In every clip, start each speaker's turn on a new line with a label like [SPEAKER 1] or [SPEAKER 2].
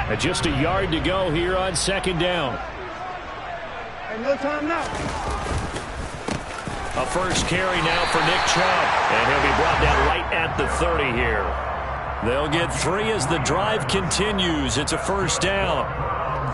[SPEAKER 1] And just a yard to go here on second down.
[SPEAKER 2] Hey, no time now.
[SPEAKER 1] A first carry now for Nick Chubb. And he'll be brought down right at the 30 here. They'll get 3 as the drive continues. It's a first down.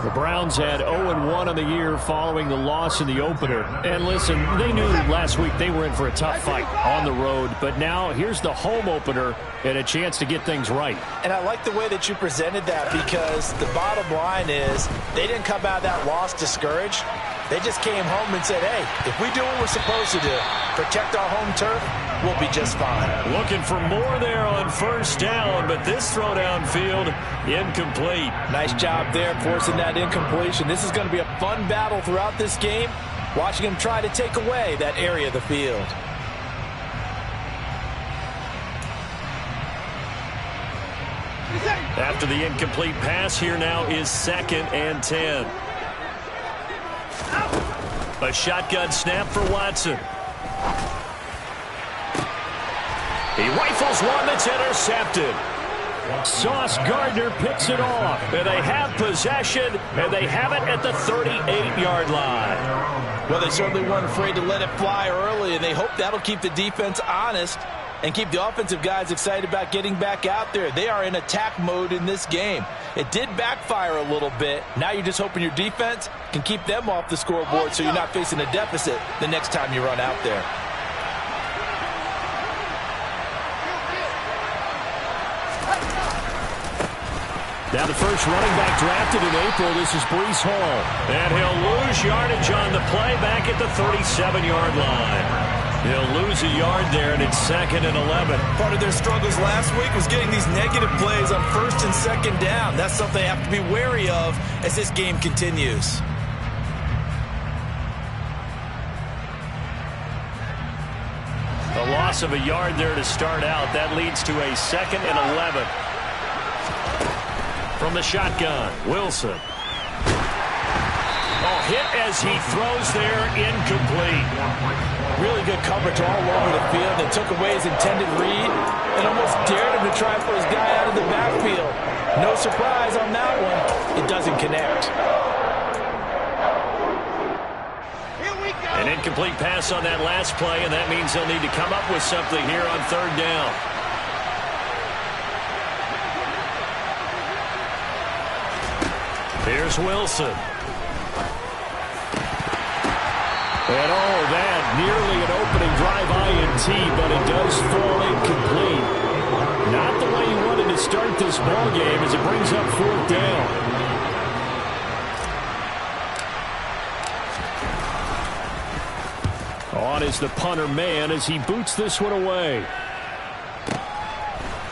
[SPEAKER 1] The Browns had 0-1 on the year following the loss in the opener. And listen, they knew last week they were in for a tough fight on the road. But now here's the home opener and a chance to get things right.
[SPEAKER 3] And I like the way that you presented that, because the bottom line is they didn't come out of that loss discouraged. They just came home and said, hey, if we do what we're supposed to do, protect our home turf, we'll be just fine.
[SPEAKER 1] Looking for more there on first down, but this throw downfield incomplete.
[SPEAKER 3] Nice job there forcing that incompletion. This is going to be a fun battle throughout this game, watching him try to take away that area of the field.
[SPEAKER 1] After the incomplete pass, here now is 2nd and 10. A shotgun snap for Watson. He rifles one that's intercepted. Sauce Gardner picks it off. And they have possession, and they have it at the 38-yard line.
[SPEAKER 3] Well, they certainly weren't afraid to let it fly early, and they hope that'll keep the defense honest and keep the offensive guys excited about getting back out there. They are in attack mode in this game. It did backfire a little bit. Now you're just hoping your defense can keep them off the scoreboard so you're not facing a deficit the next time you run out there.
[SPEAKER 1] Now the first running back drafted in April, this is Breece Hall. And he'll lose yardage on the play back at the 37-yard line. He'll lose a yard there, and it's 2nd and 11.
[SPEAKER 3] Part of their struggles last week was getting these negative plays on 1st and 2nd down. That's something they have to be wary of as this game continues.
[SPEAKER 1] A loss of a yard there to start out. That leads to a 2nd and 11. From the shotgun, Wilson. Oh, hit as he throws there, incomplete.
[SPEAKER 3] Really good coverage all over the field. They took away his intended read and almost dared him to try for his guy out of the backfield. No surprise on that one. It doesn't connect.
[SPEAKER 1] An incomplete pass on that last play, and that means they'll need to come up with something here on 3rd down. Here's Wilson. And all that, nearly an opening drive INT, but it does fall incomplete. Not the way you wanted to start this ball game as it brings up 4th down. On is the punter man as he boots this one away.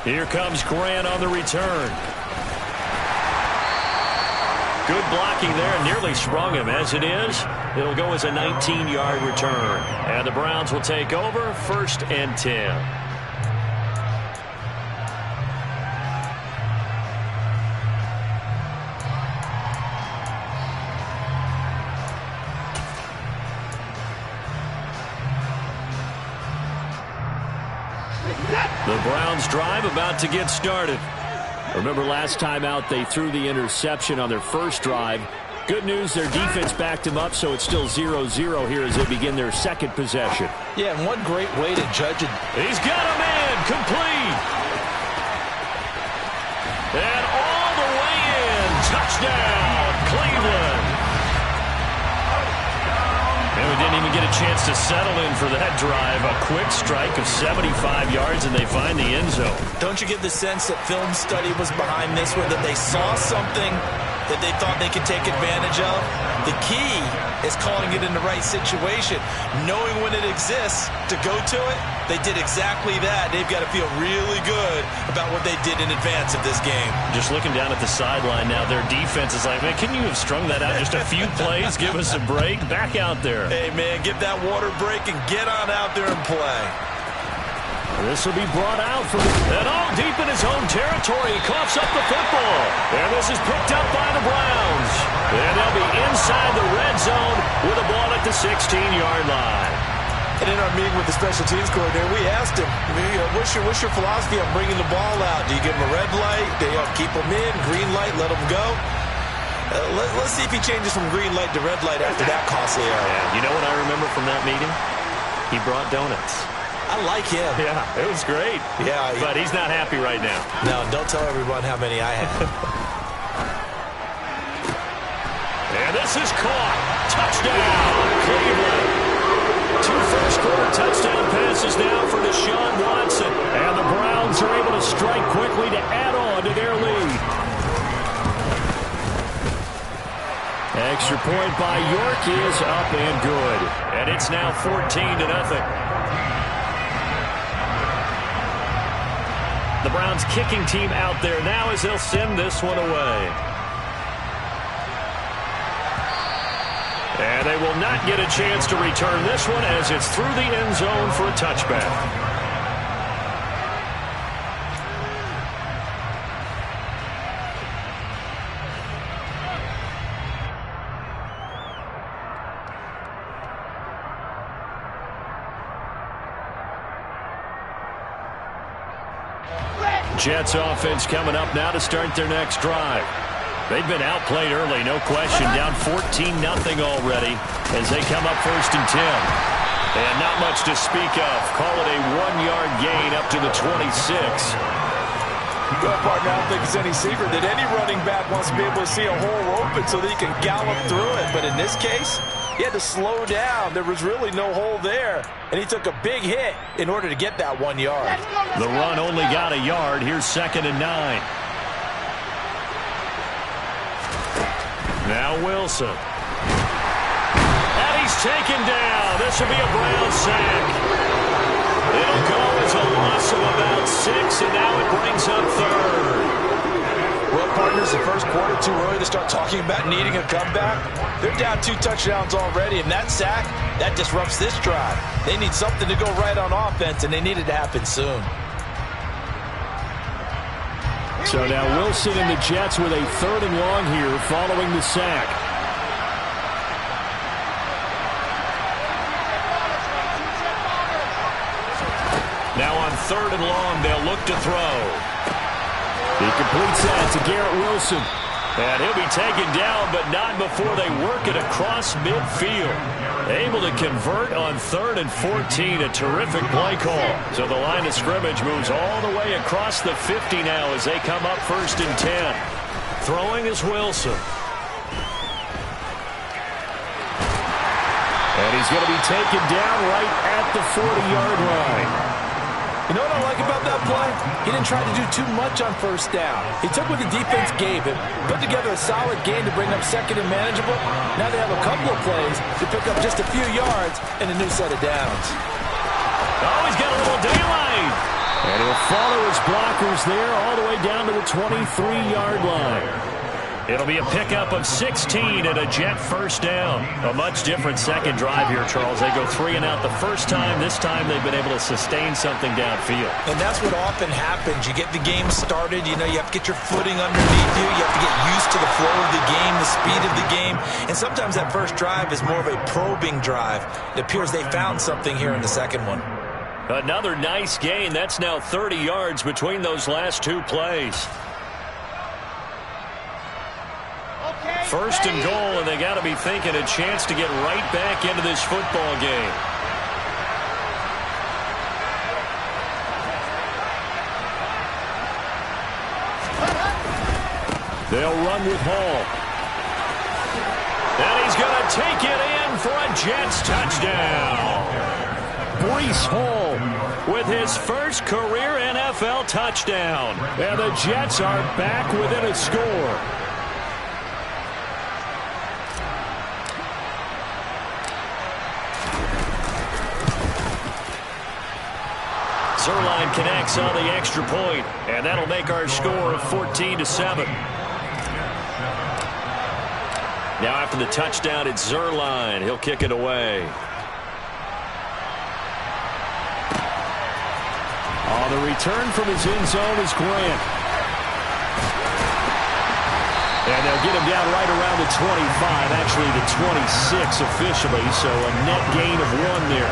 [SPEAKER 1] Here comes Grant on the return. Good blocking there, nearly sprung him. As it is, it'll go as a 19-yard return. And the Browns will take over 1st and 10. The Browns drive about to get started. Remember last time out they threw the interception on their first drive. Good news, their defense backed them up, so it's still 0-0 here as they begin their 2nd possession.
[SPEAKER 3] Yeah, and one great way to judge it.
[SPEAKER 1] He's got a man, complete. And all the way in, touchdown, Cleveland. And we didn't even get a chance to settle in for that drive. A quick strike of 75 yards, and they find the end zone.
[SPEAKER 3] Don't you get the sense that film study was behind this one, that they saw something that they thought they could take advantage of? The key is calling it in the right situation, knowing when it exists to go to it. They did exactly that. They've got to feel really good about what they did in advance of this game.
[SPEAKER 1] Just looking down at the sideline now, their defense is like, man, can you have strung that out just a few plays? Give us a break. Back out there.
[SPEAKER 3] Hey, man, give that water break and get on out there and play.
[SPEAKER 1] This will be brought out from and all deep in his own territory. He coughs up the football. And this is picked up by the Browns. And they'll be inside the red zone with a ball at the 16-yard line.
[SPEAKER 3] And in our meeting with the special teams coordinator, we asked him, what's your philosophy on bringing the ball out? Do you give him a red light? Do you keep him in? Green light, let him go? Let's see if he changes from green light to red light after that costly error.
[SPEAKER 1] Yeah, you know what I remember from that meeting? He brought donuts.
[SPEAKER 3] I like him.
[SPEAKER 1] Yeah, it was great.
[SPEAKER 3] Yeah.
[SPEAKER 1] But he's not happy right now.
[SPEAKER 3] No, don't tell everyone how many I have.
[SPEAKER 1] And this is caught. Touchdown, Cleveland. 2 first-quarter touchdown passes now for Deshaun Watson. And the Browns are able to strike quickly to add on to their lead. Extra point by York is up and good. And it's now 14-0. The Browns kicking team out there now as they'll send this one away. And they will not get a chance to return this one as it's through the end zone for a touchback. Jets offense coming up now to start their next drive. They've been outplayed early, no question. Down 14-0 already as they come up 1st and 10. And not much to speak of. Call it a 1-yard gain up to the 26.
[SPEAKER 3] Well, partner, I don't think it's any secret that any running back wants to be able to see a hole open so that he can gallop through it. But in this case, he had to slow down. There was really no hole there. And he took a big hit in order to get that 1 yard.
[SPEAKER 1] The run only got a yard. Here's 2nd and 9. Now Wilson. And he's taken down. This will be a Brown sack. It'll go as a loss of about 6, and now it brings up 3rd.
[SPEAKER 3] Well, partners, the first quarter, too early to start talking about needing a comeback. They're down 2 touchdowns already, and that sack, that disrupts this drive. They need something to go right on offense, and they need it to happen soon.
[SPEAKER 1] So now Wilson and the Jets with a 3rd and long here following the sack. Now on 3rd and long, they'll look to throw. He completes that to Garrett Wilson. And he'll be taken down, but not before they work it across midfield. Able to convert on 3rd and 14. A terrific play call. So the line of scrimmage moves all the way across the 50 now as they come up 1st and 10. Throwing is Wilson. And he's going to be taken down right at the 40-yard line.
[SPEAKER 3] You know what I like about that play? He didn't try to do too much on 1st down. He took what the defense gave him, put together a solid game to bring up 2nd and manageable. Now they have a couple of plays to pick up just a few yards and a new set of downs.
[SPEAKER 1] Oh, he's got a little daylight. And he'll follow his blockers there all the way down to the 23-yard line. It'll be a pickup of 16 and a Jet 1st down. A much different second drive here, Charles. They go 3 and out the first time. This time they've been able to sustain something downfield.
[SPEAKER 3] And that's what often happens. You get the game started. You know, you have to get your footing underneath you. You have to get used to the flow of the game, the speed of the game. And sometimes that first drive is more of a probing drive. It appears they found something here in the second one.
[SPEAKER 1] Another nice gain. That's now 30 yards between those last 2 plays. 1st and goal, and they got to be thinking a chance to get right back into this football game. They'll run with Hall. And he's going to take it in for a Jets touchdown. Breece Hall with his first career NFL touchdown. And the Jets are back within a score. Zuerlein connects on the extra point, and that'll make our score of 14-7. Now after the touchdown, it's Zuerlein. He'll kick it away. On the return from his end zone is Grant. And they'll get him down right around the 25, actually the 26 officially, so a net gain of 1 there.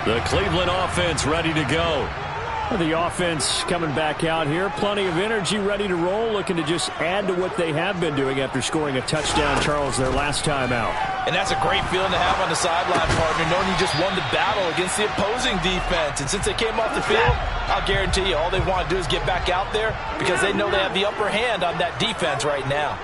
[SPEAKER 1] The Cleveland offense ready to go.
[SPEAKER 4] The offense coming back out here. Plenty of energy, ready to roll, looking to just add to what they have been doing after scoring a touchdown, Charles, their last time out.
[SPEAKER 3] And that's a great feeling to have on the sideline, partner, knowing you just won the battle against the opposing defense. And since they came off the field, I'll guarantee you all they want to do is get back out there because they know they have the upper hand on that defense right now.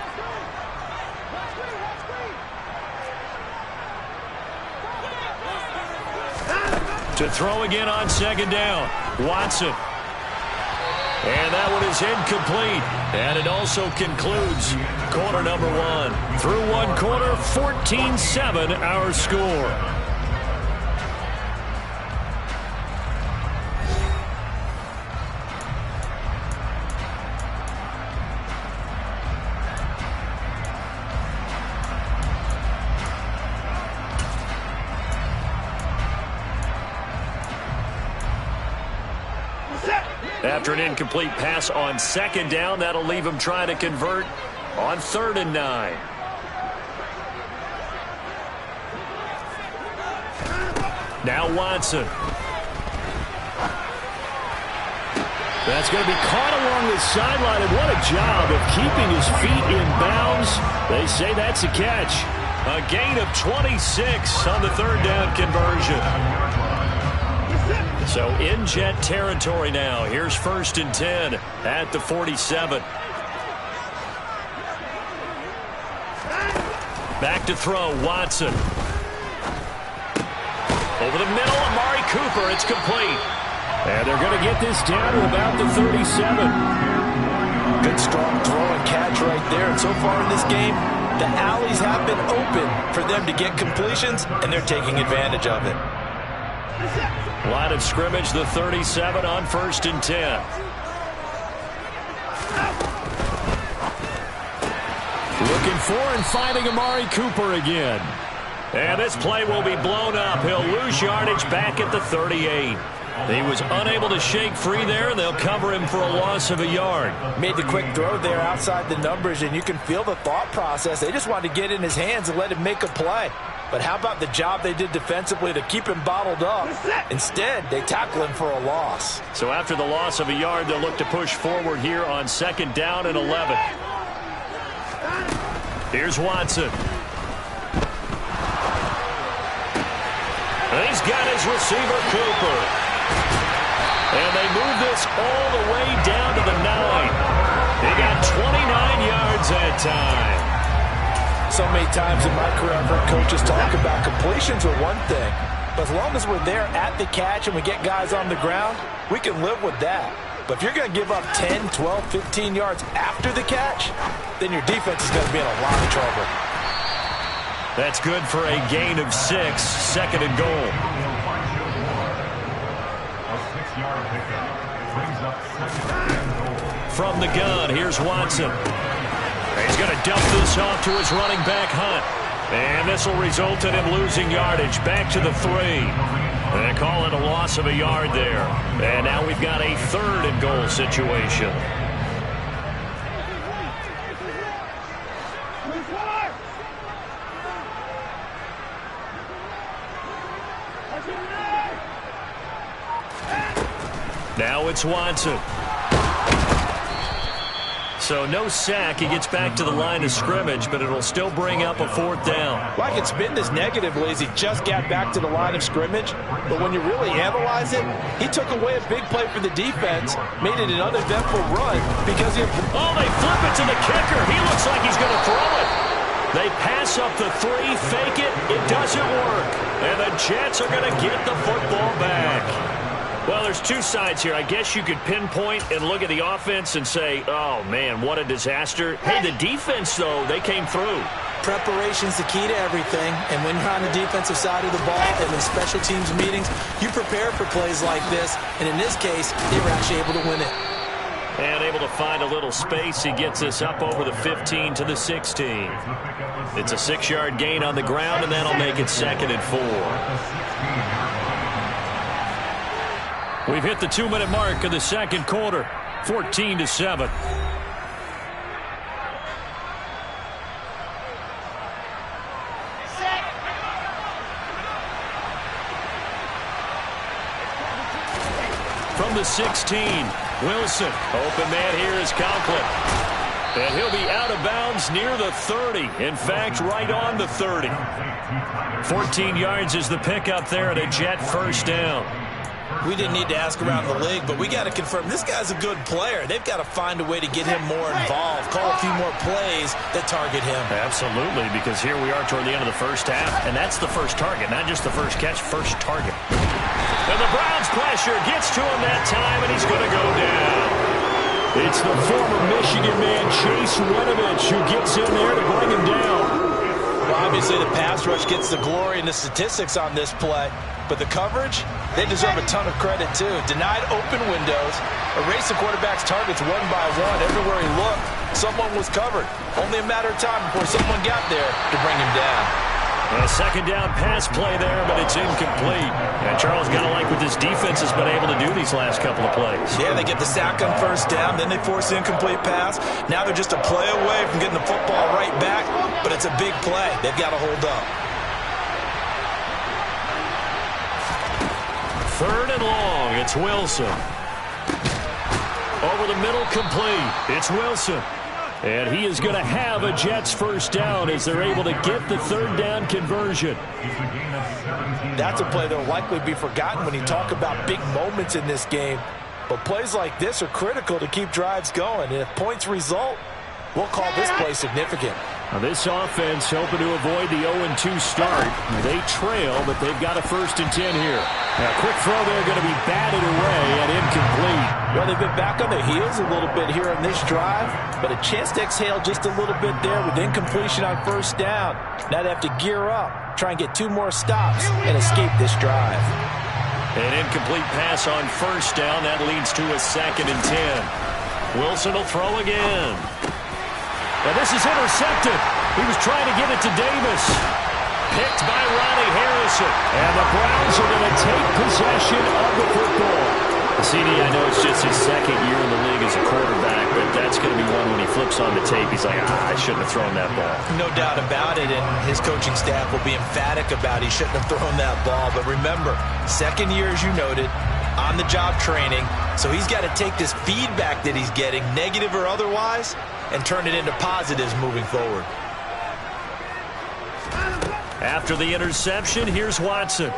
[SPEAKER 1] To throw again on second down, Watson. And that one is incomplete. And it also concludes quarter number one. Through one quarter, 14-7 our score. After an incomplete pass on second down, that'll leave him trying to convert on 3rd and 9. Now Watson.
[SPEAKER 4] That's going to be caught along the sideline, and what a job of keeping his feet in bounds. They say that's a catch.
[SPEAKER 1] A gain of 26 on the 3rd down conversion. So in Jet territory now. Here's 1st and 10 at the 47. Back to throw, Watson. Over the middle, Amari Cooper. It's complete.
[SPEAKER 4] And they're going to get this down to about the 37.
[SPEAKER 3] Good strong throw and catch right there. And so far in this game, the alleys have been open for them to get completions, and they're taking advantage of it.
[SPEAKER 1] Line of scrimmage, the 37 on 1st and 10.
[SPEAKER 4] Looking for and finding Amari Cooper again.
[SPEAKER 1] And this play will be blown up. He'll lose yardage back at the 38. He was unable to shake free there, and they'll cover him for a loss of a yard.
[SPEAKER 3] Made the quick throw there outside the numbers, and you can feel the thought process. They just wanted to get in his hands and let him make a play. But how about the job they did defensively to keep him bottled up? Instead, they tackle him for a loss.
[SPEAKER 1] So after the loss of a yard, they'll look to push forward here on 2nd down and 11. Here's Watson. And he's got his receiver, Cooper. And they move this all the way down to the 9. He got 29 yards that time.
[SPEAKER 3] So many times in my career, I've heard coaches talk about completions are one thing. But as long as we're there at the catch and we get guys on the ground, we can live with that. But if you're going to give up 10, 12, 15 yards after the catch, then your defense is going to be in a lot of trouble.
[SPEAKER 1] That's good for a gain of 6, 2nd and goal. From the gun, here's Watson. He's going to dump this off to his running back, Hunt. And this will result in him losing yardage back to the 3. They call it a loss of a yard there. And now we've got a 3rd and goal situation. Now it's Watson. So no sack. He gets back to the line of scrimmage, but it'll still bring up a 4th down.
[SPEAKER 3] Well, I can spin this negatively as he just got back to the line of scrimmage. But when you really analyze it, he took away a big play for the defense, made it an uneventful run because he...
[SPEAKER 1] Oh, they flip it to the kicker. He looks like he's going to throw it. They pass up the 3, fake it. It doesn't work. And the Jets are going to get the football back. Well, there's two sides here. I guess you could pinpoint and look at the offense and say, oh, man, what a disaster. Hey, the defense, though, they came through.
[SPEAKER 3] Preparation's the key to everything. And when you're on the defensive side of the ball and in special teams meetings, you prepare for plays like this. And in this case, they were actually able to win it.
[SPEAKER 1] And able to find a little space. He gets us up over the 15 to the 16. It's a 6-yard gain on the ground, and that'll make it 2nd and 4. We've hit the 2-minute mark of the second quarter, 14-7. from the 16. Wilson, open man here is Conklin. And he'll be out of bounds near the 30. In fact, right on the 30. 14 yards is the pickup there at a Jet first down.
[SPEAKER 3] We didn't need to ask around the league, but we got to confirm this guy's a good player. They've got to find a way to get him more involved, call a few more plays that target him.
[SPEAKER 1] Absolutely, because here we are toward the end of the first half, and that's the first target, not just the first catch, first target. And the Browns pressure gets to him that time, and he's going to go down. It's the former Michigan man, Chase Winovich, who gets in there to bring him down.
[SPEAKER 3] Well, obviously the pass rush gets the glory and the statistics on this play, but the coverage, they deserve a ton of credit too. Denied open windows, erased the quarterback's targets one by one. Everywhere he looked, someone was covered. Only a matter of time before someone got there to bring him down.
[SPEAKER 1] A second down pass play there, but it's incomplete. And Charles got to like what this defense has been able to do these last couple of plays.
[SPEAKER 3] Yeah, they get the sack on first down, then they force the incomplete pass. Now they're just a play away from getting the football right back, but it's a big play. They've got to hold up.
[SPEAKER 1] Third and long, it's Wilson. Over the middle, complete. It's Wilson. And he is going to have a Jets first down as they're able to get the third down conversion.
[SPEAKER 3] That's a play that will likely be forgotten when you talk about big moments in this game. But plays like this are critical to keep drives going. And if points result, we'll call this play significant.
[SPEAKER 1] Now this offense hoping to avoid the 0-2 start. They trail, but they've got a 1st and 10 here. Now, quick throw there going to be batted away and incomplete.
[SPEAKER 3] Well, they've been back on their heels a little bit here on this drive, but a chance to exhale just a little bit there with incompletion on first down. Now they have to gear up, try and get 2 more stops, and escape this drive.
[SPEAKER 1] An incomplete pass on first down. That leads to a 2nd and 10. Wilson will throw again. And this is intercepted. He was trying to get it to Davis. Picked by Ronnie Harrison. And the Browns are going to take possession of the football. CD, I know it's just his 2nd year in the league as a quarterback, but that's going to be one when he flips on the tape. He's like, I shouldn't have thrown that ball.
[SPEAKER 3] No doubt about it, and his coaching staff will be emphatic about he shouldn't have thrown that ball. But remember, 2nd year, as you noted, on-the-job training. So he's got to take this feedback that he's getting, negative or otherwise, and turn it into positives moving forward.
[SPEAKER 1] After the interception, here's Watson.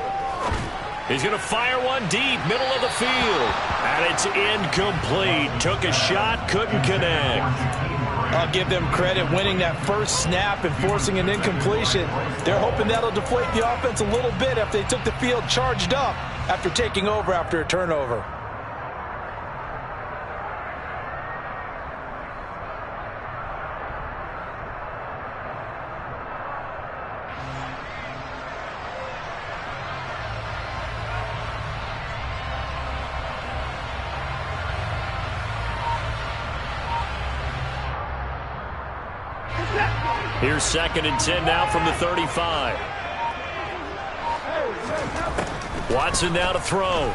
[SPEAKER 1] He's going to fire one deep, middle of the field. And it's incomplete. Took a shot, couldn't connect.
[SPEAKER 3] I'll give them credit winning that first snap and forcing an incompletion. They're hoping that'll deflate the offense a little bit if they took the field charged up after taking over after a turnover.
[SPEAKER 1] Here's 2nd and 10 now from the 35. Watson now to throw.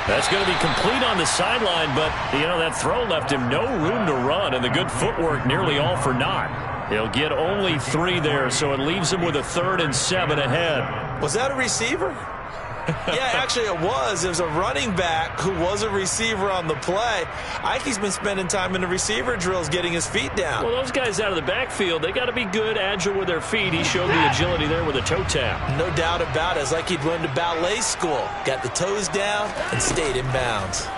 [SPEAKER 1] That's going to be complete on the sideline, but, you know, that throw left him no room to run, and the good footwork nearly all for naught. He'll get only 3 there, so it leaves him with a 3rd and 7 ahead.
[SPEAKER 3] Was that a receiver? Yeah, actually it was. It was a running back who was a receiver on the play. I think he's been spending time in the receiver drills getting his feet down.
[SPEAKER 1] Well, those guys out of the backfield, they got to be good, agile with their feet. He showed the agility there with a toe tap.
[SPEAKER 3] No doubt about it. It's like he'd learned to ballet school. Got the toes down and stayed in bounds.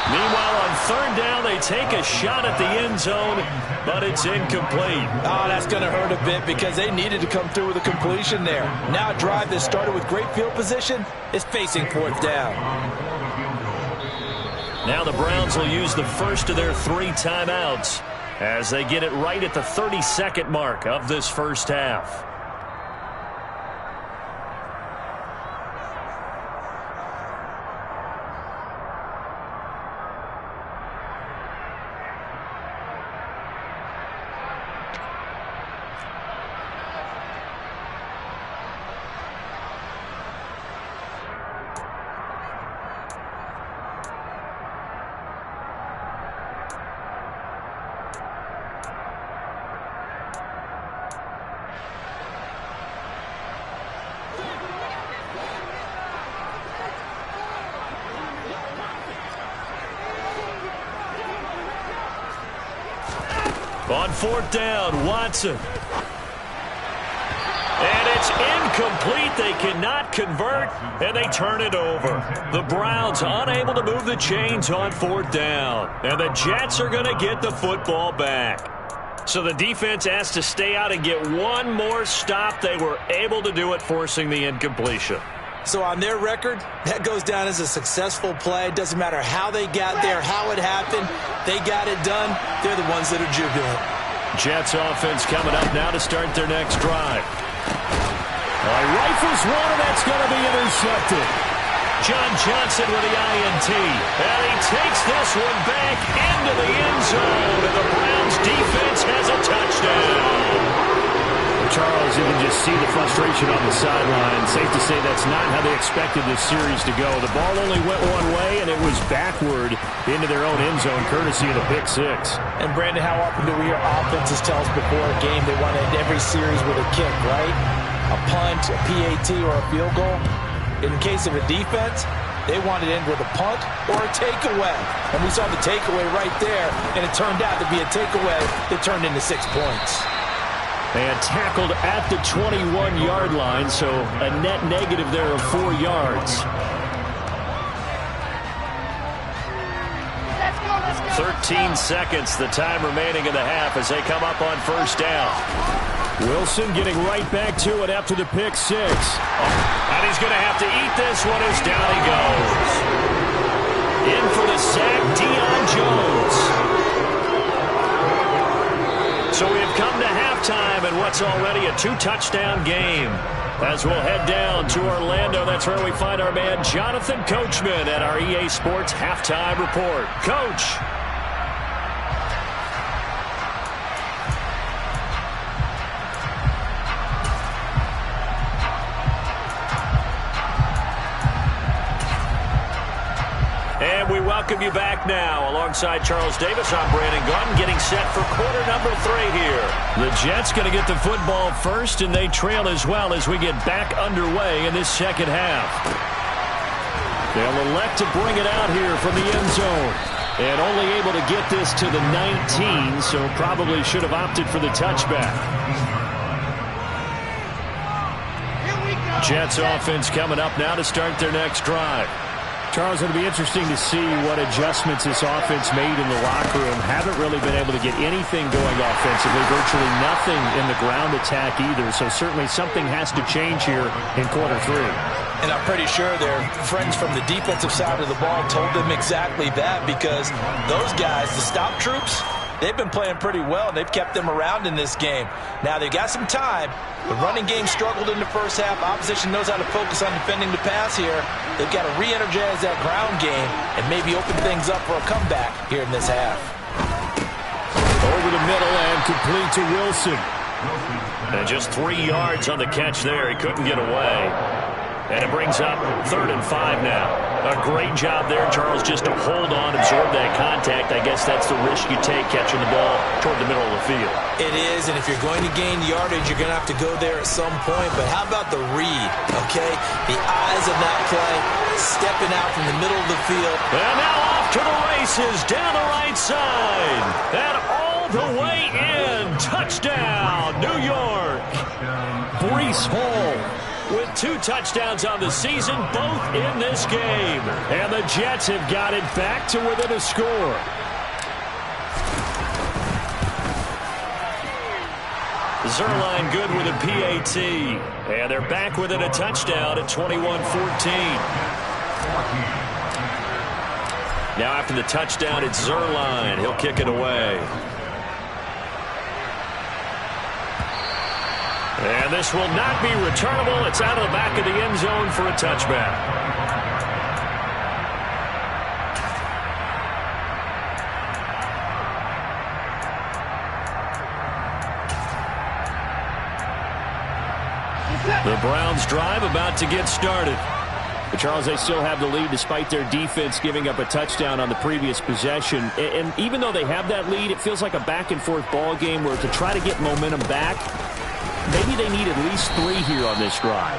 [SPEAKER 1] Meanwhile, on 3rd down, they take a shot at the end zone, but it's incomplete.
[SPEAKER 3] Oh, that's going to hurt a bit because they needed to come through with a completion there. Now a drive that started with great field position is facing 4th down.
[SPEAKER 1] Now the Browns will use the first of their 3 timeouts as they get it right at the 32nd mark of this first half. On fourth down, Watson. And it's incomplete. They cannot convert, and they turn it over. The Browns unable to move the chains on fourth down. And the Jets are going to get the football back. So the defense has to stay out and get one more stop. They were able to do it, forcing the incompletion.
[SPEAKER 3] So on their record, that goes down as a successful play. It doesn't matter how they got there, how it happened. They got it done. They're the ones that are jubilant.
[SPEAKER 1] Jets offense coming up now to start their next drive. Rifles one, and that's going to be intercepted. John Johnson with the INT. And he takes this one back into the end zone. And the Browns defense has a touchdown. Charles, you can just see the frustration on the sideline. Safe to say that's not how they expected this series to go. The ball only went one way, and it was backward into their own end zone, courtesy of the pick six.
[SPEAKER 3] And, Brandon, how often do we hear offenses tell us before a game they want to end every series with a kick, right? A punt, a PAT, or a field goal. In case of a defense, they wanted to end with a punt or a takeaway. And we saw the takeaway right there, and it turned out to be a takeaway that turned into 6 points.
[SPEAKER 1] And tackled at the 21-yard line, so a net negative there of 4 yards. 13 seconds, the time remaining in the half as they come up on first down. Wilson getting right back to it after the pick six. And he's going to have to eat this one as down he goes. In for the sack, Deion Jones. So we have come to halftime in what's already a 2-touchdown game. As we'll head down to Orlando, that's where we find our man Jonathan Coachman at our EA Sports Halftime Report. Coach. And we welcome you back now. Alongside Charles Davis, I'm Brandon Gaudin, getting set for quarter number 3 here. The Jets going to get the football first, and they trail as well as we get back underway in this second half. They'll elect to bring it out here from the end zone. And only able to get this to the 19, so probably should have opted for the touchback. Jets offense coming up now to start their next drive. Charles, it'll be interesting to see what adjustments this offense made in the locker room. Haven't really been able to get anything going offensively, virtually nothing in the ground attack either. So certainly something has to change here in quarter 3.
[SPEAKER 3] And I'm pretty sure their friends from the defensive side of the ball told them exactly that, because those guys, the stop troops, they've been playing pretty well. They've kept them around in this game. Now they've got some time. The running game struggled in the first half. Opposition knows how to focus on defending the pass here. They've got to re-energize that ground game and maybe open things up for a comeback here in this half.
[SPEAKER 1] Over the middle and complete to Wilson. And just 3 yards on the catch there. He couldn't get away. And it brings up 3rd and 5 now. A great job there, Charles, just to hold on, absorb that contact. I guess that's the risk you take catching the ball toward the middle of the field.
[SPEAKER 3] It is, and if you're going to gain yardage, you're going to have to go there at some point. But how about the read, okay? The eyes of that play, stepping out from the middle of the field.
[SPEAKER 1] And now off to the races, down the right side. And all the way in. Touchdown, New York. Breece Hall with 2 touchdowns on the season, both in this game. And the Jets have got it back to within a score. Zuerlein good with a PAT. And they're back within a touchdown at 21-14. Now after the touchdown, it's Zuerlein. He'll kick it away. And this will not be returnable. It's out of the back of the end zone for a touchback. The Browns drive about to get started. But Charles, they still have the lead despite their defense giving up a touchdown on the previous possession. And even though they have that lead, it feels like a back-and-forth ball game where to try to get momentum back,
[SPEAKER 4] maybe they need at least 3 here on this drive.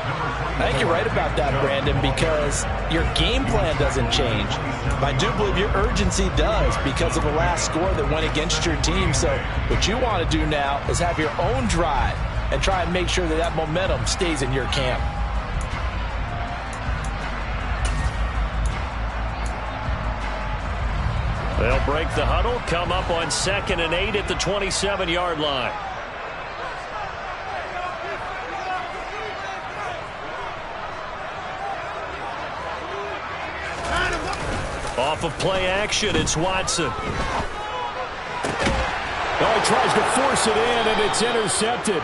[SPEAKER 3] I think you're right about that, Brandon, because your game plan doesn't change. But I do believe your urgency does because of the last score that went against your team. So what you want to do now is have your own drive and try and make sure that that momentum stays in your camp.
[SPEAKER 1] They'll break the huddle, come up on 2nd and 8 at the 27-yard line. Off of play action, it's Watson.
[SPEAKER 4] Oh, he tries to force it in, and it's intercepted.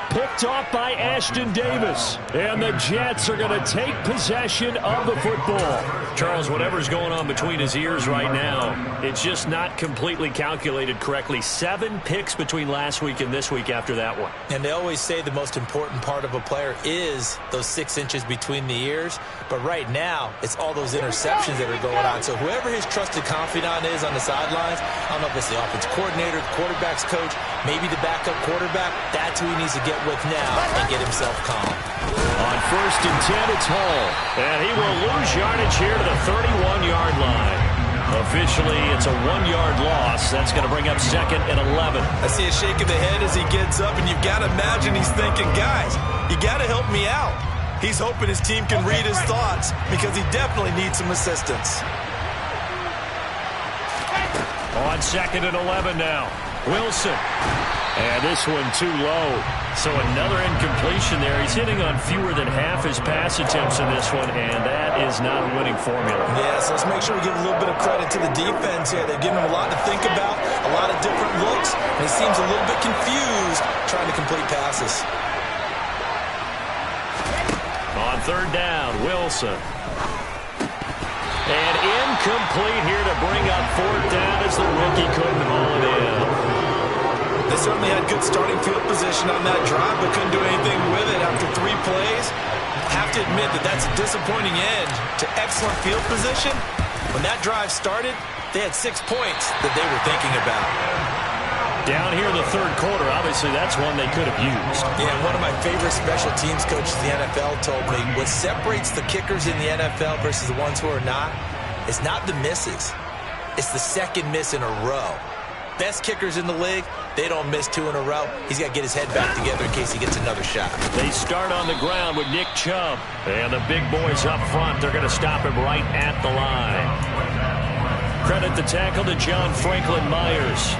[SPEAKER 4] Picked off by Ashton Davis. And the Jets are going to take possession of the football.
[SPEAKER 1] Charles, whatever's going on between his ears right now, it's just not completely calculated correctly. 7 picks between last week and this week after that one.
[SPEAKER 3] And they always say the most important part of a player is those 6 inches between the ears. But right now, it's all those interceptions that are going on. So whoever his trusted confidant is on the sidelines, I don't know if it's the offensive coordinator, the quarterback's coach, maybe the backup quarterback, that's who he needs to get with now and get himself calm.
[SPEAKER 1] On 1st and 10, it's Hall. And he will lose yardage here to the 31-yard line. Officially, it's a 1-yard loss. That's going to bring up 2nd and 11.
[SPEAKER 3] I see a shake of the head as he gets up, and you've got to imagine he's thinking, guys, you got to help me out. He's hoping his team can read his thoughts because he definitely needs some assistance.
[SPEAKER 1] On 2nd and 11 now. Wilson. And this one too low. So another incompletion there. He's hitting on fewer than half his pass attempts in this one, and that is not a winning formula.
[SPEAKER 3] Yeah, so let's make sure we give a little bit of credit to the defense here. They've given him a lot to think about, a lot of different looks, and he seems a little bit confused trying to complete passes.
[SPEAKER 1] On 3rd down, Wilson. And incomplete here to bring up 4th down as the rookie couldn't haul it in.
[SPEAKER 3] They certainly had good starting field position on that drive, but couldn't do anything with it after 3 plays. Have to admit that that's a disappointing end to excellent field position. When that drive started, they had 6 points that they were thinking about.
[SPEAKER 1] Down here in the 3rd quarter, obviously that's one they could have used.
[SPEAKER 3] Yeah, one of my favorite special teams coaches in the NFL told me what separates the kickers in the NFL versus the ones who are not is not the misses. It's the second miss in a row. Best kickers in the league, they don't miss 2 in a row. He's got to get his head back together in case he gets another shot.
[SPEAKER 1] They start on the ground with Nick Chubb. And the big boys up front, they're going to stop him right at the line. Credit the tackle to John Franklin Myers.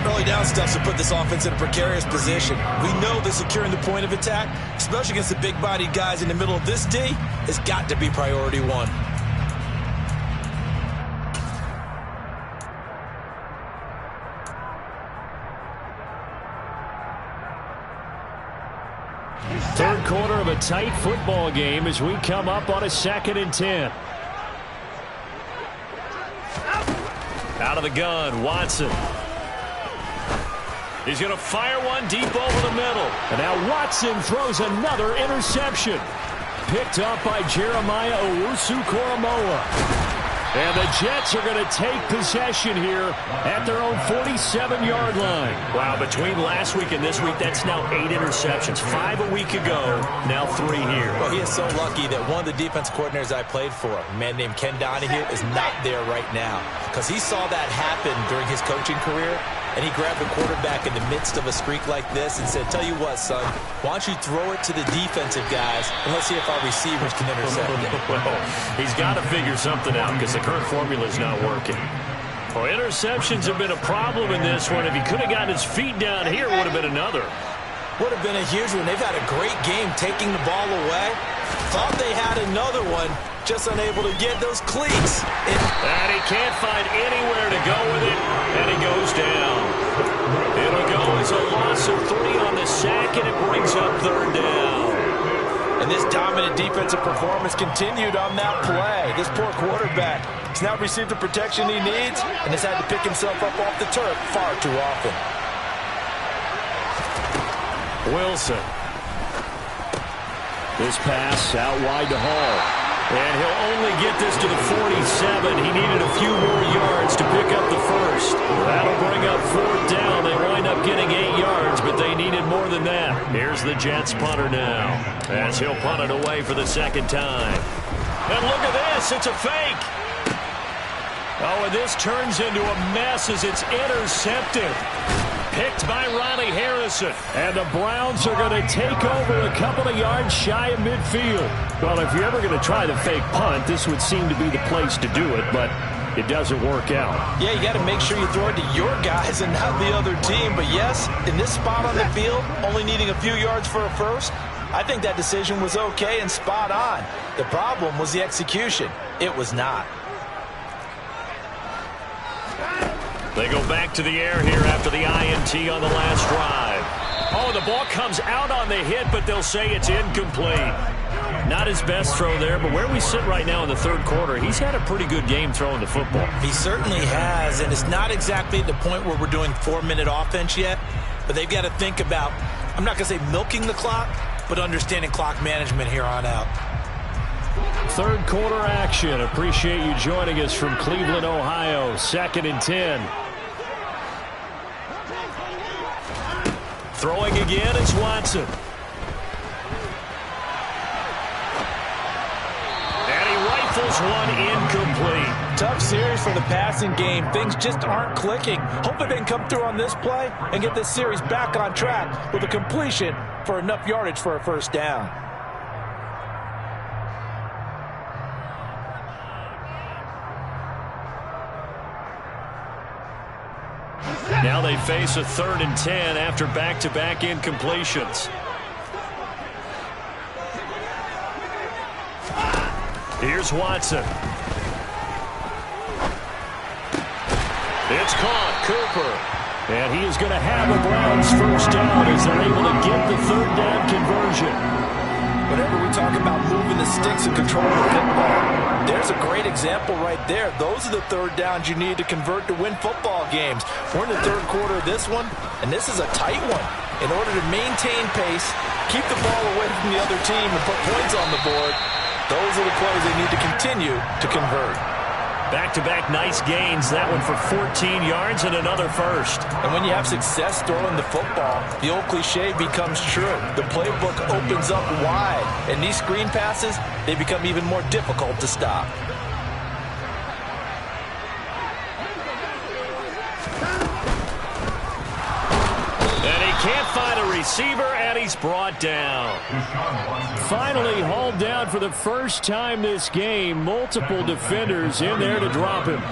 [SPEAKER 3] Early down stuff to put this offense in a precarious position. We know that securing the point of attack, especially against the big-bodied guys in the middle of this D, has got to be priority 1.
[SPEAKER 1] Third quarter of a tight football game as we come up on a 2nd and 10. Out of the gun, Watson. He's going to fire one deep over the middle. And now Watson throws another interception. Picked up by Jeremiah Owusu-Koramoah. And the Jets are going to take possession here at their own 47-yard line. Wow, between last week and this week, that's now 8 interceptions. 5 a week ago, now 3 here.
[SPEAKER 3] Well, he is so lucky that one of the defense coordinators I played for, a man named Ken Donahue, is not there right now. Because he saw that happen during his coaching career, and he grabbed the quarterback in the midst of a streak like this and said, tell you what, son, why don't you throw it to the defensive guys, and let's see if our receivers can intercept it.
[SPEAKER 1] Well, he's got to figure something out because the current formula is not working. Well, interceptions have been a problem in this one. If he could have gotten his feet down here, it would have been another.
[SPEAKER 3] Would have been a huge one. They've had a great game taking the ball away. Thought they had another one, just unable to get those cleats.
[SPEAKER 1] And he can't find anywhere to go with it, and he goes down. It'll go as a loss of 3 on the sack, and it brings up 3rd down.
[SPEAKER 3] And this dominant defensive performance continued on that play. This poor quarterback has now received the protection he needs and has had to pick himself up off the turf far too often.
[SPEAKER 1] Wilson.
[SPEAKER 4] This pass out wide to Hall.
[SPEAKER 1] And he'll only get this to the 47. He needed a few more yards to pick up the first. That'll bring up 4th down. They wind up getting 8 yards, but they needed more than that. Here's the Jets punter now, as he'll punt it away for the second time. And look at this. It's a fake. Oh, and this turns into a mess as it's intercepted. Picked by Ronnie Harrison. And the Browns are going to take over a couple of yards shy of midfield. Well, if you're ever going to try the fake punt, this would seem to be the place to do it, but it doesn't work out.
[SPEAKER 3] Yeah, you got to make sure you throw it to your guys and not the other team. But yes, in this spot on the field, only needing a few yards for a first, I think that decision was okay and spot on. The problem was the execution. It was not.
[SPEAKER 1] They go back to the air here after the INT on the last drive. Oh, the ball comes out on the hit, but they'll say it's incomplete. Not his best throw there, but where we sit right now in the third quarter, he's had a pretty good game throwing the football.
[SPEAKER 3] He certainly has, and it's not exactly at the point where we're doing 4-minute offense yet, but they've got to think about, I'm not going to say milking the clock, but understanding clock management here on out.
[SPEAKER 1] Third quarter action. Appreciate you joining us from Cleveland, Ohio. 2nd and 10. Throwing again is Watson. And he rifles one incomplete.
[SPEAKER 3] Tough series for the passing game. Things just aren't clicking. Hoping they can come through on this play and get this series back on track with a completion for enough yardage for a first down.
[SPEAKER 1] Now they face a 3rd and 10 after back-to-back incompletions. Here's Watson. It's caught. Cooper. And he is going to have a Browns first down as they're able to get the 3rd down conversion.
[SPEAKER 3] Whenever we talk about moving the sticks and controlling the football, there's a great example right there. Those are the 3rd downs you need to convert to win football games. We're in the 3rd quarter of this one, and this is a tight one. In order to maintain pace, keep the ball away from the other team, and put points on the board, those are the plays they need to continue to convert.
[SPEAKER 1] Back-to-back nice gains. That one for 14 yards and another first.
[SPEAKER 3] And when you have success throwing the football, the old cliche becomes true. The playbook opens up wide. And these screen passes, they become even more difficult to stop.
[SPEAKER 1] And he can't find a receiver, and he's brought down. Finally hauled down for the first time this game. Multiple defenders in there to drop him.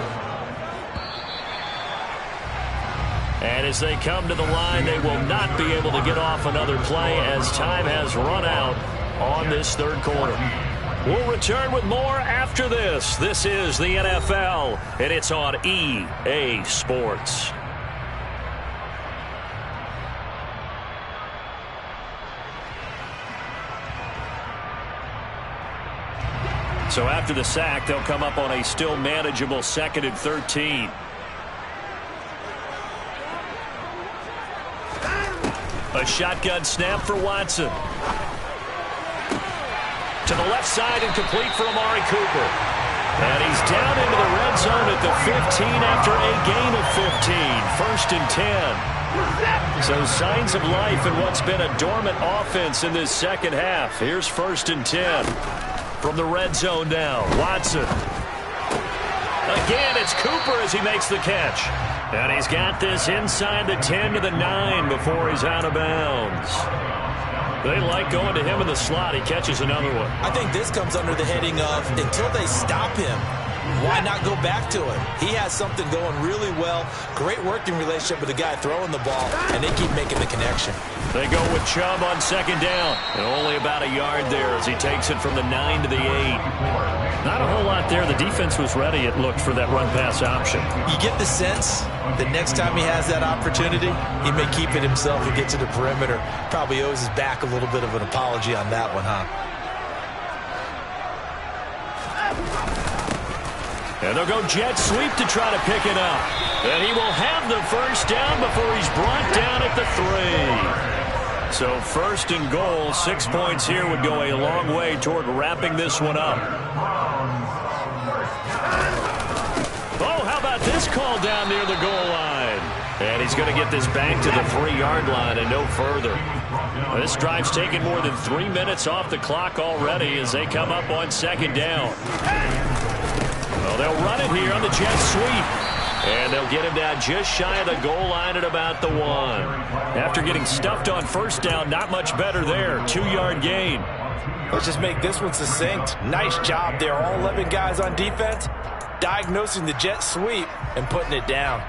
[SPEAKER 1] And as they come to the line, they will not be able to get off another play as time has run out on this 3rd quarter. We'll return with more after this. This is the NFL, and it's on EA Sports. So after the sack, they'll come up on a still manageable 2nd and 13. A shotgun snap for Watson. To the left side and complete for Amari Cooper. And he's down into the red zone at the 15 after a gain of 15. 1st and 10. So signs of life in what's been a dormant offense in this second half. Here's 1st and 10. From the red zone now, Watson. Again, it's Cooper as he makes the catch. And he's got this inside the 10 to the 9 before he's out of bounds. They like going to him in the slot. He catches another one.
[SPEAKER 3] I think this comes under the heading of until they stop him, why not go back to it? He has something going really well. Great working relationship with the guy throwing the ball, and they keep making the connection.
[SPEAKER 1] They go with Chubb on 2nd down. And only about a yard there as he takes it from the 9 to the 8. Not a whole lot there. The defense was ready, it looked, for that run-pass option.
[SPEAKER 3] You get the sense that next time he has that opportunity, he may keep it himself and get to the perimeter. Probably owes his back a little bit of an apology on that one, huh?
[SPEAKER 1] And they'll go jet sweep to try to pick it up. And he will have the first down before he's brought down at the 3. So first and goal, 6 points here would go a long way toward wrapping this one up. Oh, how about this call down near the goal line? And he's going to get this back to the 3-yard line and no further. This drive's taken more than 3 minutes off the clock already as they come up on second down. Well, they'll run it here on the jet sweep. And they'll get him down just shy of the goal line at about the 1. After getting stuffed on first down, not much better there. 2-yard gain.
[SPEAKER 3] Let's just make this one succinct. Nice job there. All 11 guys on defense diagnosing the jet sweep and putting it down.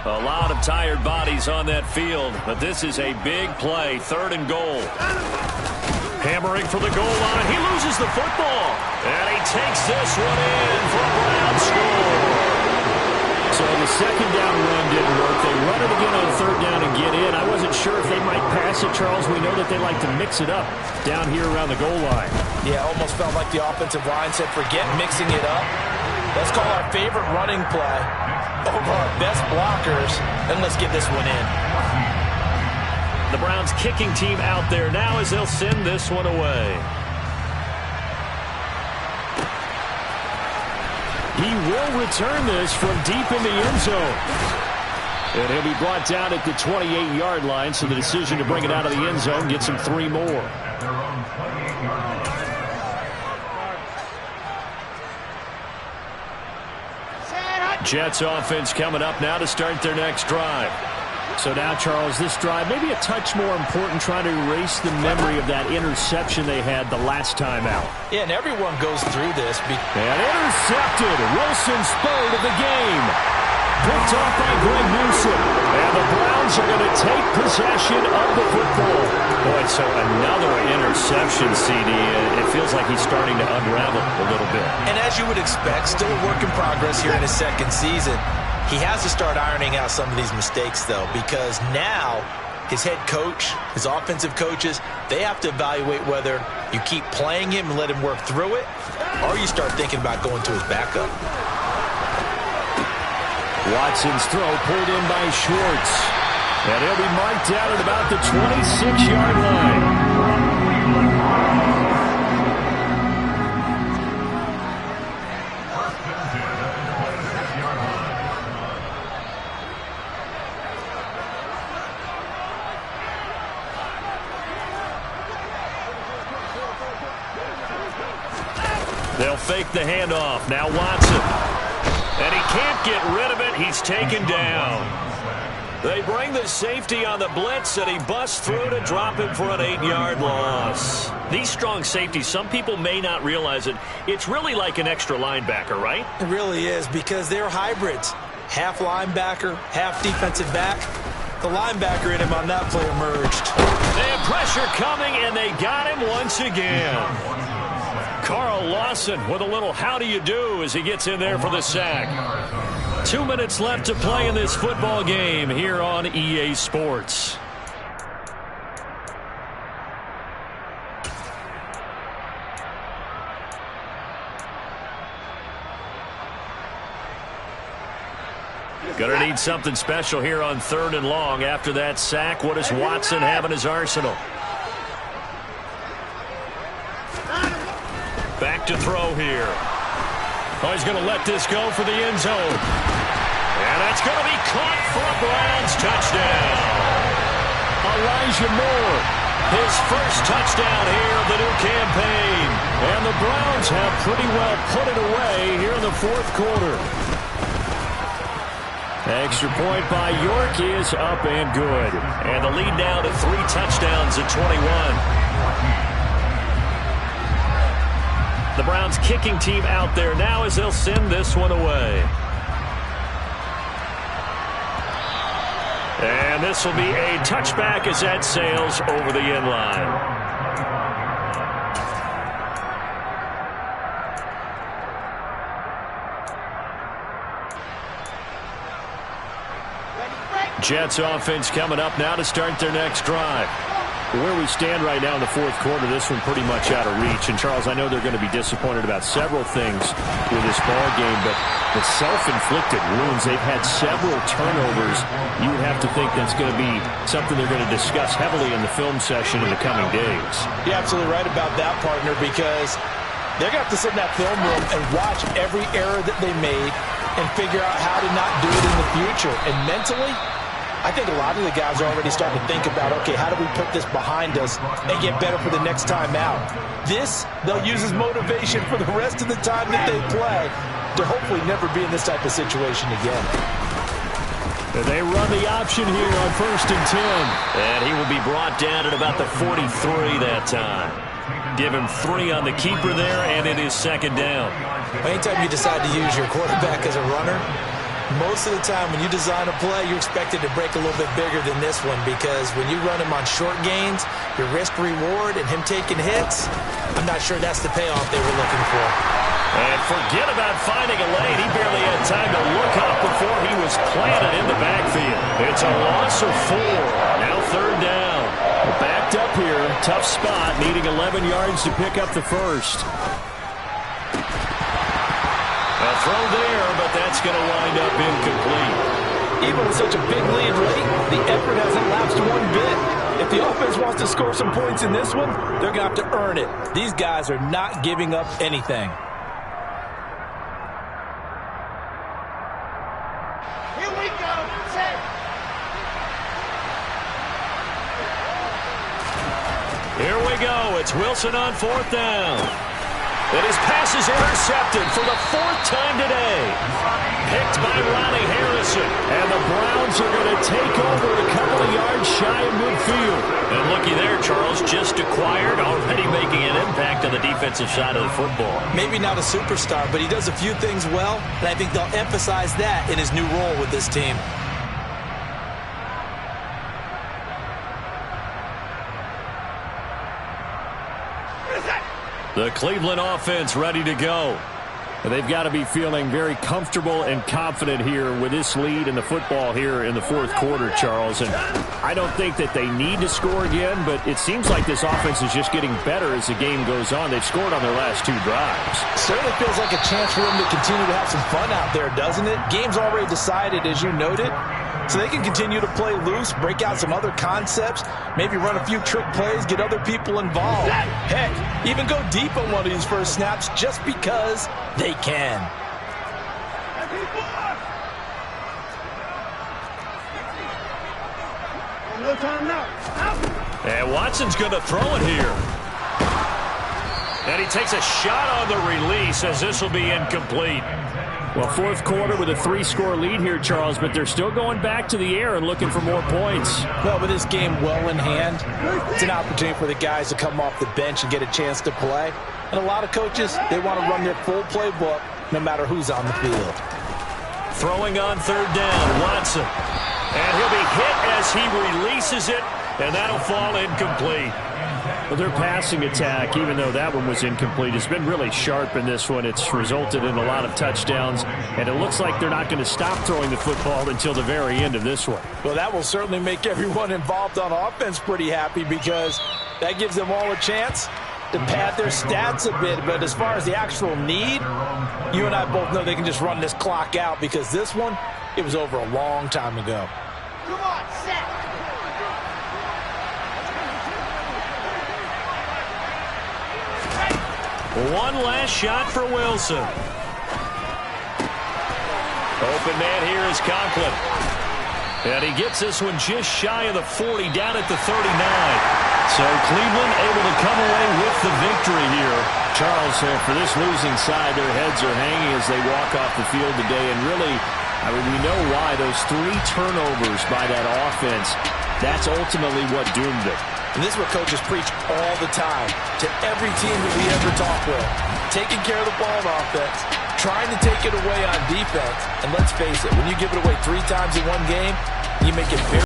[SPEAKER 1] A lot of tired bodies on that field, but this is a big play. 3rd and goal. Hammering for the goal line. He loses the football. And he takes this one in for a Brown score.
[SPEAKER 4] So the second down run didn't work. They run it again on 3rd down and get in. I wasn't sure if they might pass it, Charles. We know that they like to mix it up down here around the goal line.
[SPEAKER 3] Yeah, almost felt like the offensive line said, forget mixing it up. Let's call our favorite running play over our best blockers, and let's get this one in.
[SPEAKER 1] The Browns kicking team out there now as they'll send this one away.
[SPEAKER 4] He will return this from deep in the end zone. And he'll be brought down at the 28-yard line, so the decision to bring it out of the end zone gets him 3 more.
[SPEAKER 1] Jets offense coming up now to start their next drive.
[SPEAKER 4] So now, Charles, this drive maybe a touch more important, trying to erase the memory of that interception they had the last time out.
[SPEAKER 3] Yeah, and everyone goes through this.
[SPEAKER 4] And intercepted. Wilson's 3rd of the game. Picked off by Greg Newsome. And the Browns are going to take possession of the football.
[SPEAKER 1] Boy, so another interception, CD. It feels like he's starting to unravel a little bit.
[SPEAKER 3] And as you would expect, still a work in progress here in his 2nd season. He has to start ironing out some of these mistakes, though, because now his head coach, his offensive coaches, they have to evaluate whether you keep playing him and let him work through it, or you start thinking about going to his backup.
[SPEAKER 4] Watson's throw pulled in by Schwartz. And he'll be marked out at about the 26-yard line.
[SPEAKER 1] They'll fake the handoff. Now Watson. And he can't get rid of it. He's taken down. They bring the safety on the blitz, and he busts through to drop him for an 8-yard loss. These strong safeties, some people may not realize it. It's really like an extra linebacker, right?
[SPEAKER 3] It really is, because they're hybrids. Half linebacker, half defensive back. The linebacker in him on that play emerged.
[SPEAKER 1] They have pressure coming, and they got him once again. Carl Lawson with a little how do you do as he gets in there for the sack. 2 minutes left to play in this football game here on EA Sports. Going to need something special here on 3rd and long. After that sack, what does Watson have in his arsenal? Back to throw here. Oh, he's going to let this go for the end zone. And that's going to be caught for a Browns touchdown.
[SPEAKER 4] Elijah Moore,
[SPEAKER 1] his first touchdown here of the new campaign.
[SPEAKER 4] And the Browns have pretty well put it away here in the 4th quarter. Extra point by York is up and good.
[SPEAKER 1] And the lead now to 3 touchdowns at 21. The Browns kicking team out there now as they'll send this one away. And this will be a touchback as that sails over the end line. Jets offense coming up now to start their next drive.
[SPEAKER 4] Where we stand right now in the fourth quarter, this one pretty much out of reach. And, Charles, I know they're going to be disappointed about several things with this ball game, but the self-inflicted wounds, they've had several turnovers. You would have to think that's going to be something they're going to discuss heavily in the film session in the coming days.
[SPEAKER 3] You're absolutely right about that, partner, because they're going to have to sit in that film room and watch every error that they made and figure out how to not do it in the future. And mentally, I think a lot of the guys are already starting to think about, okay, how do we put this behind us and get better for the next time out? This, they'll use as motivation for the rest of the time that they play to hopefully never be in this type of situation again.
[SPEAKER 1] They run the option here on 1st and 10. And he will be brought down at about the 43 that time. Give him 3 on the keeper there, and it is 2nd down.
[SPEAKER 3] Anytime you decide to use your quarterback as a runner, most of the time when you design a play, you're expected to break a little bit bigger than this one, because when you run him on short gains, your risk-reward and him taking hits, I'm not sure that's the payoff they were looking for.
[SPEAKER 1] And forget about finding a lane. He barely had time to look up before he was planted in the backfield. It's a loss of 4. Now 3rd down.
[SPEAKER 4] Backed up here. Tough spot. Needing 11 yards to pick up the first.
[SPEAKER 1] A throw there, but that's going to wind up incomplete.
[SPEAKER 3] Even with such a big lead late, the effort hasn't lapsed one bit. If the offense wants to score some points in this one, they're going to have to earn it. These guys are not giving up anything.
[SPEAKER 2] Here we go. Set.
[SPEAKER 1] Here we go. It's Wilson on 4th down. And his pass is intercepted for the 4th time today. Picked by Ronnie Harrison. And the Browns are going to take over a couple of yards shy of midfield. And looky there, Charles, just acquired, already making an impact on the defensive side of the football.
[SPEAKER 3] Maybe not a superstar, but he does a few things well, and I think they'll emphasize that in his new role with this team.
[SPEAKER 1] The Cleveland offense ready to go.
[SPEAKER 4] They've got to be feeling very comfortable and confident here with this lead in the football here in the fourth quarter, Charles. And I don't think that they need to score again, but it seems like this offense is just getting better as the game goes on. They've scored on their last 2 drives.
[SPEAKER 3] Certainly feels like a chance for them to continue to have some fun out there, doesn't it? Game's already decided, as you noted. So they can continue to play loose, break out some other concepts, maybe run a few trick plays, get other people involved. Heck, even go deep on one of these first snaps just because they can.
[SPEAKER 2] No time now. Out.
[SPEAKER 1] And Watson's going to throw it here. And he takes a shot on the release as this will be incomplete.
[SPEAKER 4] Well, fourth quarter with a 3-score lead here, Charles, but they're still going back to the air and looking for more points.
[SPEAKER 3] Well, with this game well in hand, it's an opportunity for the guys to come off the bench and get a chance to play. And a lot of coaches, they want to run their full playbook no matter who's on the field.
[SPEAKER 1] Throwing on 3rd down, Watson. And he'll be hit as he releases it, and that'll fall incomplete.
[SPEAKER 4] Well, their passing attack, even though that one was incomplete, has been really sharp in this one. It's resulted in a lot of touchdowns, and it looks like they're not going to stop throwing the football until the very end of this one.
[SPEAKER 3] Well, that will certainly make everyone involved on offense pretty happy, because that gives them all a chance to pad their stats a bit. But as far as the actual need, you and I both know they can just run this clock out, because this one, it was over a long time ago.
[SPEAKER 2] Come on, set.
[SPEAKER 1] One last shot for Wilson. Open man here is Conklin. And he gets this one just shy of the 40, down at the 39. So Cleveland able to come away with the victory here.
[SPEAKER 4] Charles, for this losing side, their heads are hanging as they walk off the field today. And really, I mean, we know why. Those 3 turnovers by that offense, that's ultimately what doomed them.
[SPEAKER 3] And this is what coaches preach all the time to every team that we ever talk with. Taking care of the ball on offense, trying to take it away on defense. And let's face it, when you give it away 3 times in one game, you make it very